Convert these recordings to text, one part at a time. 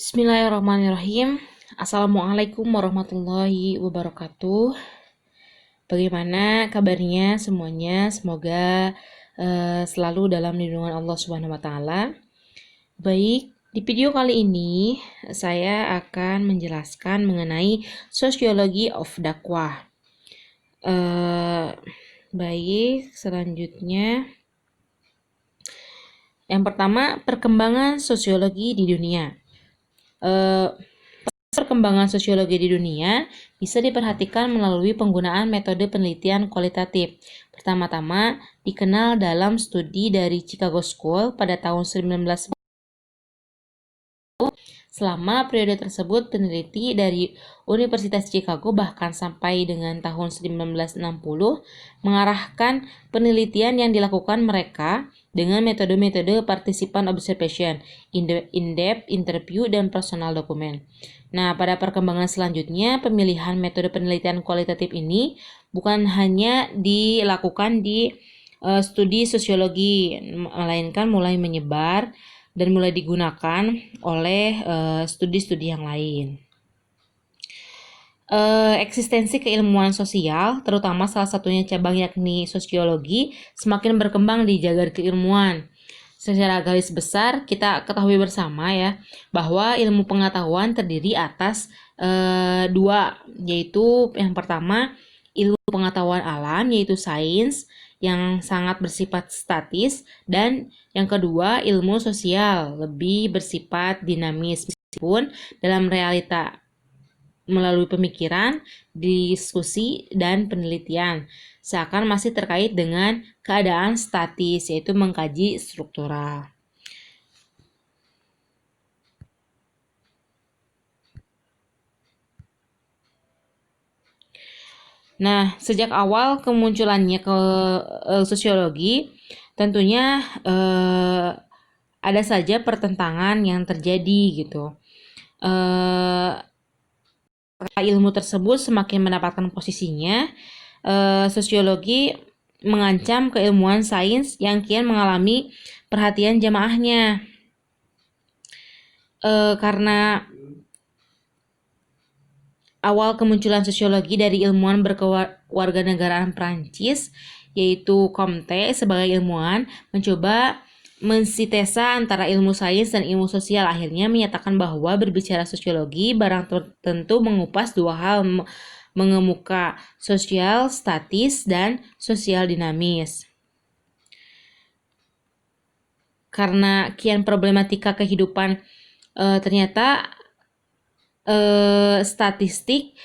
Bismillahirrahmanirrahim. Assalamualaikum warahmatullahi wabarakatuh. Bagaimana kabarnya semuanya? Semoga selalu dalam lindungan Allah Subhanahu wa taala. Baik, di video kali ini saya akan menjelaskan mengenai sosiologi of dakwah. Baik, selanjutnya yang pertama, perkembangan sosiologi di dunia. Perkembangan sosiologi di dunia bisa diperhatikan melalui penggunaan metode penelitian kualitatif. Pertama-tama dikenal dalam studi dari Chicago School pada tahun 1990. Selama periode tersebut, peneliti dari Universitas Chicago bahkan sampai dengan tahun 1960 mengarahkan penelitian yang dilakukan mereka dengan metode-metode participan observation, in-depth interview, dan personal document. Nah, pada perkembangan selanjutnya, pemilihan metode penelitian kualitatif ini bukan hanya dilakukan di studi sosiologi, melainkan mulai menyebar dan mulai digunakan oleh studi-studi yang lain. Eksistensi keilmuan sosial, terutama salah satunya cabang yakni sosiologi, semakin berkembang di jagar keilmuan. Secara garis besar kita ketahui bersama ya bahwa ilmu pengetahuan terdiri atas dua, yaitu yang pertama ilmu pengetahuan alam yaitu sains yang sangat bersifat statis, dan yang kedua ilmu sosial lebih bersifat dinamis meskipun dalam realita melalui pemikiran, diskusi, dan penelitian seakan masih terkait dengan keadaan statis yaitu mengkaji struktural. Nah, sejak awal kemunculannya ke sosiologi, tentunya ada saja pertentangan yang terjadi gitu. Ilmu tersebut semakin mendapatkan posisinya, sosiologi mengancam keilmuan sains yang kian mengalami perhatian jamaahnya. Karena awal kemunculan sosiologi dari ilmuwan berkewarganegaraan Prancis, yaitu Comte sebagai ilmuwan mencoba mensintesa antara ilmu sains dan ilmu sosial. Akhirnya menyatakan bahwa berbicara sosiologi barang tentu mengupas dua hal, mengemuka sosial statis dan sosial dinamis. Karena kian problematika kehidupan ternyata statistik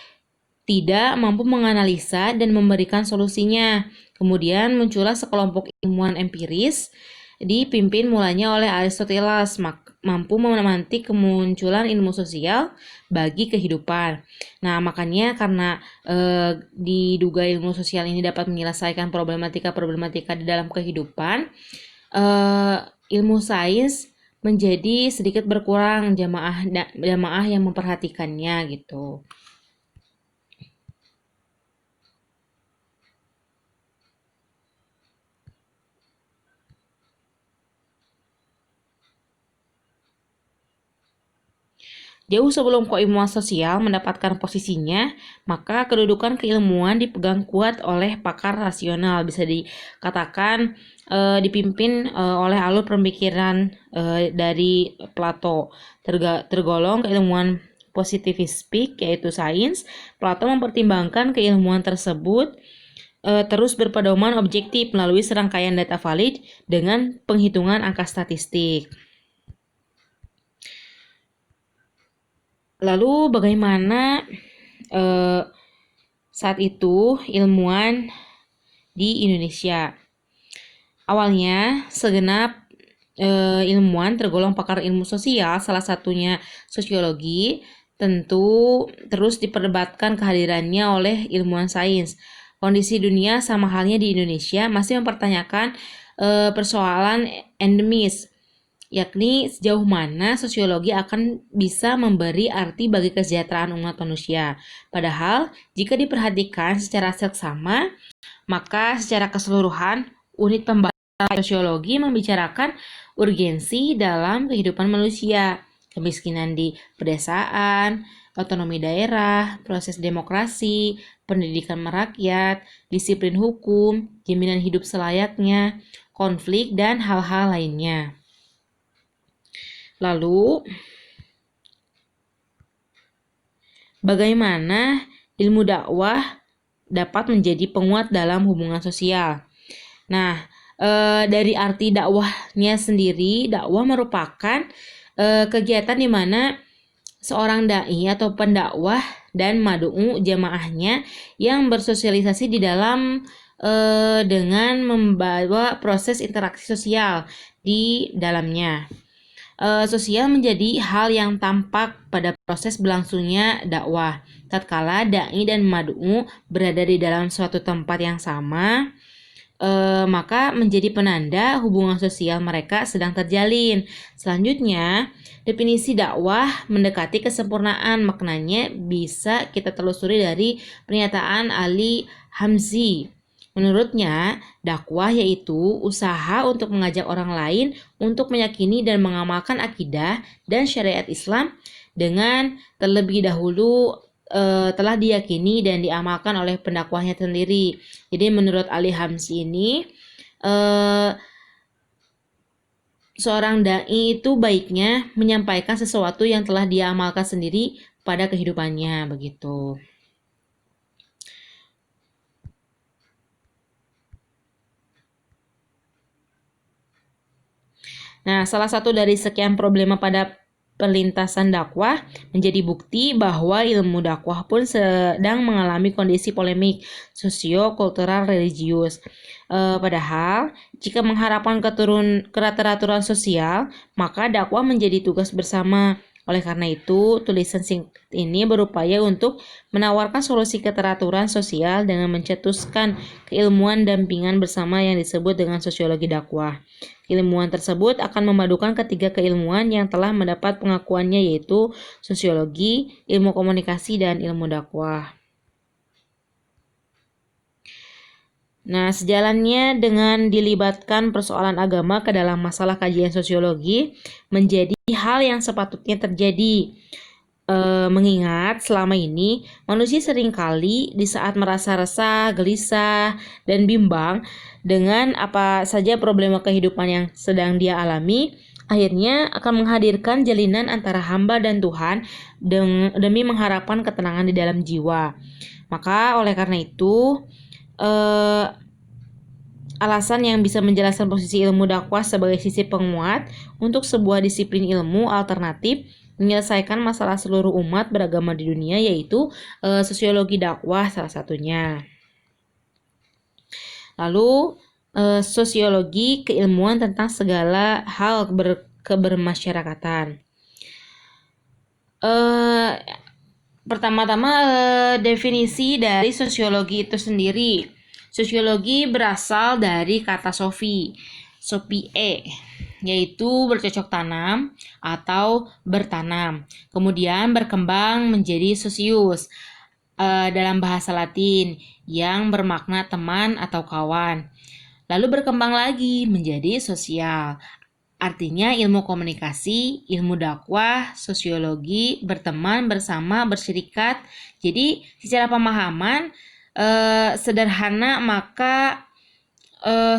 tidak mampu menganalisa dan memberikan solusinya. Kemudian muncullah sekelompok ilmuwan empiris dipimpin mulanya oleh Aristoteles, mampu memantik kemunculan ilmu sosial bagi kehidupan. Nah, makanya karena diduga ilmu sosial ini dapat menyelesaikan problematika-problematika di dalam kehidupan, ilmu sains menjadi sedikit berkurang jamaah yang memperhatikannya gitu. Jauh sebelum keilmuan sosial mendapatkan posisinya, maka kedudukan keilmuan dipegang kuat oleh pakar rasional, bisa dikatakan dipimpin oleh alur pemikiran dari Plato. Tergolong keilmuan positivistik yaitu sains. Plato mempertimbangkan keilmuan tersebut terus berpedoman objektif melalui serangkaian data valid dengan penghitungan angka statistik. Lalu bagaimana saat itu ilmuwan di Indonesia? Awalnya segenap ilmuwan tergolong pakar ilmu sosial, salah satunya sosiologi, tentu terus diperdebatkan kehadirannya oleh ilmuwan sains. Kondisi dunia sama halnya di Indonesia masih mempertanyakan persoalan endemis, yakni sejauh mana sosiologi akan bisa memberi arti bagi kesejahteraan umat manusia. Padahal, jika diperhatikan secara seksama, maka secara keseluruhan, unit pembahasan sosiologi membicarakan urgensi dalam kehidupan manusia, kemiskinan di pedesaan, otonomi daerah, proses demokrasi, pendidikan merakyat, disiplin hukum, jaminan hidup selayaknya, konflik, dan hal-hal lainnya. Lalu, bagaimana ilmu dakwah dapat menjadi penguat dalam hubungan sosial? Nah, dari arti dakwahnya sendiri, dakwah merupakan kegiatan di mana seorang dai atau pendakwah dan mad'u jamaahnya yang bersosialisasi di dalam dengan membawa proses interaksi sosial di dalamnya. Sosial menjadi hal yang tampak pada proses berlangsungnya dakwah. Tatkala dai dan mad'u berada di dalam suatu tempat yang sama, maka menjadi penanda hubungan sosial mereka sedang terjalin. Selanjutnya, definisi dakwah mendekati kesempurnaan. Maknanya bisa kita telusuri dari pernyataan Ali Hamzi. Menurutnya, dakwah yaitu usaha untuk mengajak orang lain untuk meyakini dan mengamalkan akidah dan syariat Islam dengan terlebih dahulu telah diyakini dan diamalkan oleh pendakwahnya sendiri. Jadi menurut Ali Hamzi ini, seorang dai itu baiknya menyampaikan sesuatu yang telah dia amalkan sendiri pada kehidupannya, begitu. Nah, salah satu dari sekian problema pada perlintasan dakwah menjadi bukti bahwa ilmu dakwah pun sedang mengalami kondisi polemik sosio-kultural religius. Padahal, jika mengharapkan keteraturan sosial, maka dakwah menjadi tugas bersama. Oleh karena itu, tulisan singkat ini berupaya untuk menawarkan solusi keteraturan sosial dengan mencetuskan keilmuan dampingan bersama yang disebut dengan sosiologi dakwah. Keilmuan tersebut akan memadukan ketiga keilmuan yang telah mendapat pengakuannya, yaitu sosiologi, ilmu komunikasi, dan ilmu dakwah. Nah, sejalannya dengan dilibatkan persoalan agama ke dalam masalah kajian sosiologi menjadi hal yang sepatutnya terjadi. Mengingat selama ini manusia seringkali di saat merasa resah, gelisah, dan bimbang dengan apa saja problema kehidupan yang sedang dia alami, akhirnya akan menghadirkan jalinan antara hamba dan Tuhan demi mengharapkan ketenangan di dalam jiwa. Maka oleh karena itu, alasan yang bisa menjelaskan posisi ilmu dakwah sebagai sisi penguat untuk sebuah disiplin ilmu alternatif menyelesaikan masalah seluruh umat beragama di dunia, yaitu sosiologi dakwah salah satunya. Lalu sosiologi keilmuan tentang segala hal kebermasyarakatan. Pertama-tama definisi dari sosiologi itu sendiri. Sosiologi berasal dari kata sophie, yaitu bercocok tanam atau bertanam. Kemudian berkembang menjadi socius dalam bahasa Latin yang bermakna teman atau kawan. Lalu berkembang lagi menjadi sosial. Artinya ilmu komunikasi, ilmu dakwah, sosiologi, berteman, bersama, berserikat. Jadi secara pemahaman sederhana, maka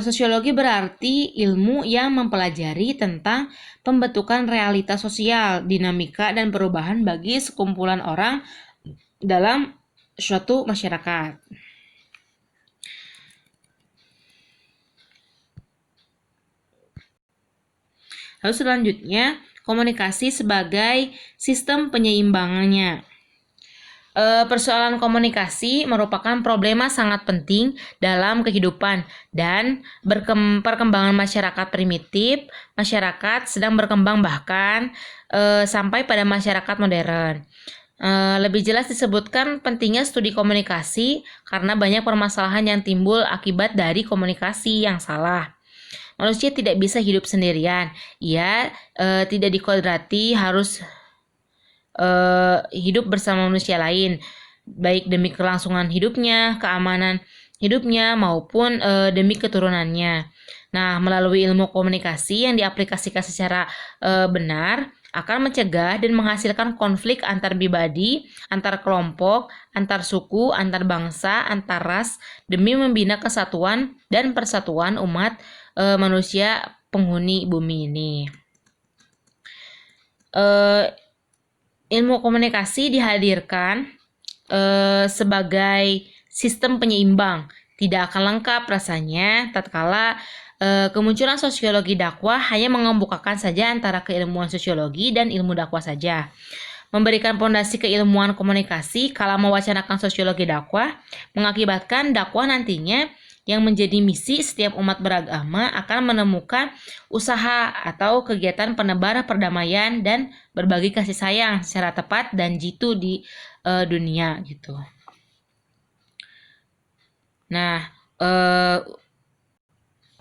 sosiologi berarti ilmu yang mempelajari tentang pembentukan realitas sosial, dinamika, dan perubahan bagi sekumpulan orang dalam suatu masyarakat. Lalu selanjutnya, komunikasi sebagai sistem penyeimbangannya. Persoalan komunikasi merupakan problema sangat penting dalam kehidupan dan perkembangan masyarakat primitif, masyarakat sedang berkembang bahkan sampai pada masyarakat modern. Lebih jelas disebutkan pentingnya studi komunikasi karena banyak permasalahan yang timbul akibat dari komunikasi yang salah. Manusia tidak bisa hidup sendirian. Ia tidak dikodrati harus hidup bersama manusia lain, baik demi kelangsungan hidupnya, keamanan hidupnya, maupun demi keturunannya. Nah, melalui ilmu komunikasi yang diaplikasikan secara benar, akan mencegah dan menghasilkan konflik antar pribadi, antar kelompok, antar suku, antar bangsa, antar ras, demi membina kesatuan dan persatuan umat manusia penghuni bumi ini. Ilmu komunikasi dihadirkan sebagai sistem penyeimbang. Tidak akan lengkap rasanya tatkala kemunculan sosiologi dakwah hanya mengemukakan saja antara keilmuan sosiologi dan ilmu dakwah saja. Memberikan fondasi keilmuan komunikasi kala mewacanakan sosiologi dakwah mengakibatkan dakwah nantinya yang menjadi misi setiap umat beragama akan menemukan usaha atau kegiatan penebar perdamaian dan berbagi kasih sayang secara tepat dan jitu di dunia gitu. Nah,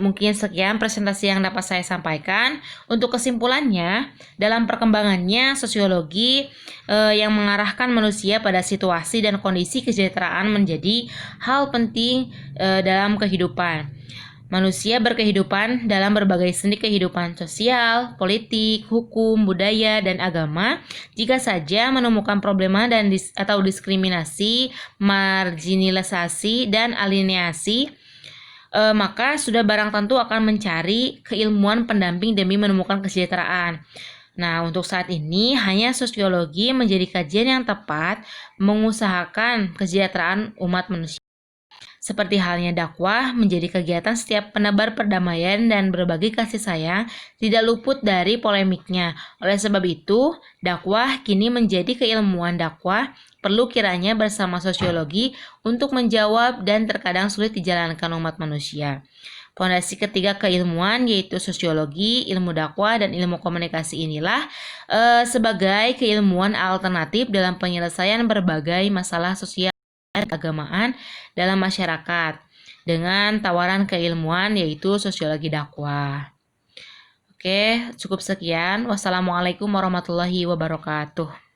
mungkin sekian presentasi yang dapat saya sampaikan. Untuk kesimpulannya, dalam perkembangannya sosiologi yang mengarahkan manusia pada situasi dan kondisi kesejahteraan menjadi hal penting dalam kehidupan. Manusia berkehidupan dalam berbagai sendi kehidupan sosial, politik, hukum, budaya, dan agama. Jika saja menemukan problema dan atau diskriminasi, marginalisasi, dan alienasi, maka sudah barang tentu akan mencari keilmuan pendamping demi menemukan kesejahteraan. Nah, untuk saat ini hanya sosiologi menjadi kajian yang tepat mengusahakan kesejahteraan umat manusia. Seperti halnya dakwah menjadi kegiatan setiap penebar perdamaian dan berbagi kasih sayang tidak luput dari polemiknya. Oleh sebab itu, dakwah kini menjadi keilmuan dakwah perlu kiranya bersama sosiologi untuk menjawab dan terkadang sulit dijalankan umat manusia. Fondasi ketiga keilmuan yaitu sosiologi, ilmu dakwah, dan ilmu komunikasi inilah sebagai keilmuan alternatif dalam penyelesaian berbagai masalah sosial dan keagamaan dalam masyarakat dengan tawaran keilmuan yaitu sosiologi dakwah. Oke, cukup sekian. Wassalamualaikum warahmatullahi wabarakatuh.